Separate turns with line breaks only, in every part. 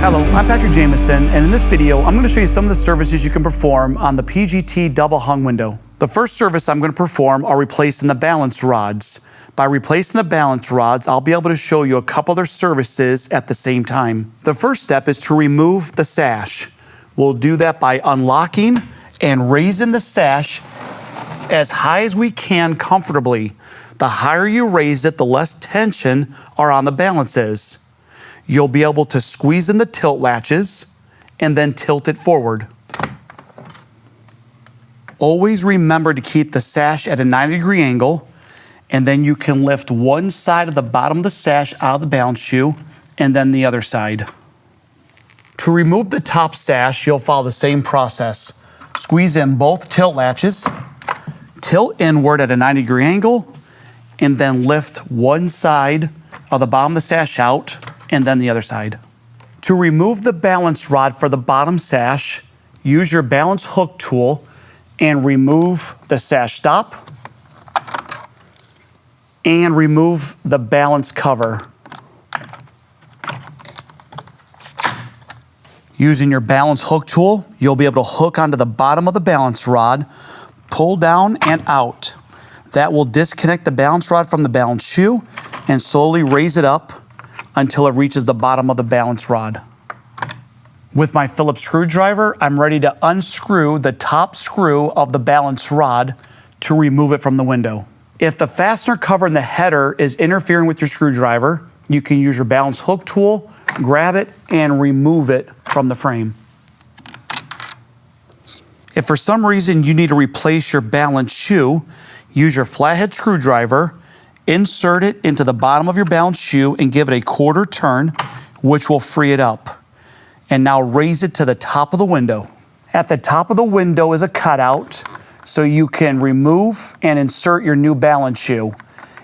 Hello, I'm Patrick Jameson, and in this video, I'm going to show you some of the services you can perform on the PGT double hung window. The first service I'm going to perform are replacing the balance rods. By replacing the balance rods, I'll be able to show you a couple other services at the same time. The first step is to remove the sash. We'll do that by unlocking and raising the sash as high as we can comfortably. The higher you raise it, the less tension are on the balances. You'll be able to squeeze in the tilt latches and then tilt it forward. Always remember to keep the sash at a 90-degree angle, and then you can lift one side of the bottom of the sash out of the balance shoe and then the other side. To remove the top sash, you'll follow the same process. Squeeze in both tilt latches, tilt inward at a 90-degree angle, and then lift one side of the bottom of the sash out and then the other side. To remove the balance rod for the bottom sash, use your balance hook tool and remove the sash stop and remove the balance cover. Using your balance hook tool, you'll be able to hook onto the bottom of the balance rod, pull down and out. That will disconnect the balance rod from the balance shoe and slowly raise it up until it reaches the bottom of the balance rod. With my Phillips screwdriver, I'm ready to unscrew the top screw of the balance rod to remove it from the window. If the fastener cover in the header is interfering with your screwdriver, you can use your balance hook tool, grab it, and remove it from the frame. If for some reason you need to replace your balance shoe, use your flathead screwdriver, insert it into the bottom of your balance shoe and give it a quarter turn, which will free it up. And now raise it to the top of the window. At the top of the window is a cutout, so you can remove and insert your new balance shoe.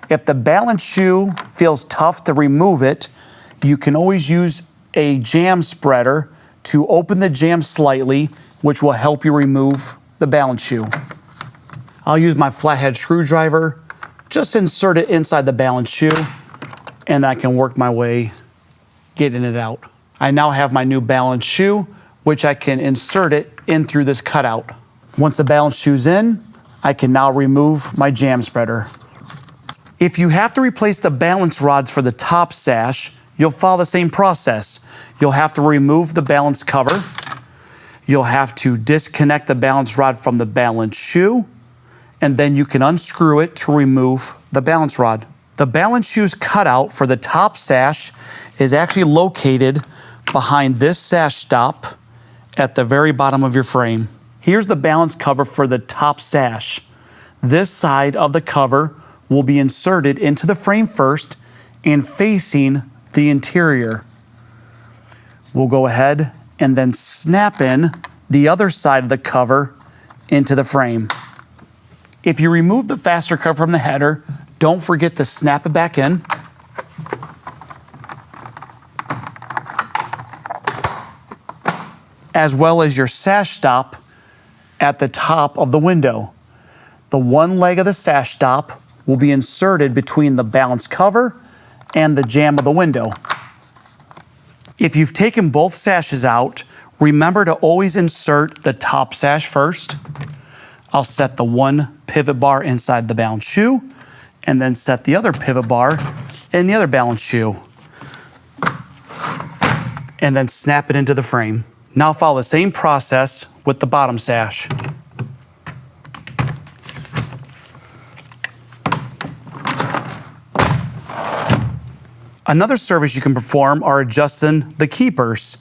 If the balance shoe feels tough to remove it, you can always use a jam spreader to open the jam slightly, which will help you remove the balance shoe. I'll use my flathead screwdriver, just insert it inside the balance shoe, and I can work my way getting it out. I now have my new balance shoe, which I can insert it in through this cutout. Once the balance shoe's in, I can now remove my jam spreader. If you have to replace the balance rods for the top sash, you'll follow the same process. You'll have to remove the balance cover. You'll have to disconnect the balance rod from the balance shoe, and then you can unscrew it to remove the balance rod. The balance shoe's cutout for the top sash is actually located behind this sash stop at the very bottom of your frame. Here's the balance cover for the top sash. This side of the cover will be inserted into the frame first and facing the interior. We'll go ahead and then snap in the other side of the cover into the frame. If you remove the fastener cover from the header, don't forget to snap it back in. As well as your sash stop at the top of the window. The one leg of the sash stop will be inserted between the balance cover and the jamb of the window. If you've taken both sashes out, remember to always insert the top sash first. I'll set the one pivot bar inside the balance shoe and then set the other pivot bar in the other balance shoe. And then snap it into the frame. Now follow the same process with the bottom sash. Another service you can perform are adjusting the keepers.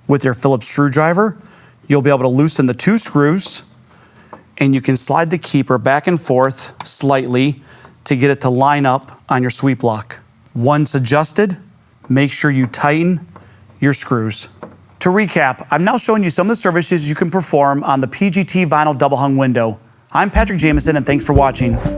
With your Phillips screwdriver, you'll be able to loosen the two screws, and you can slide the keeper back and forth slightly to get it to line up on your sweep block. Once adjusted, make sure you tighten your screws. To recap, I'm now showing you some of the services you can perform on the PGT vinyl double hung window. I'm Patrick Jameson, and thanks for watching.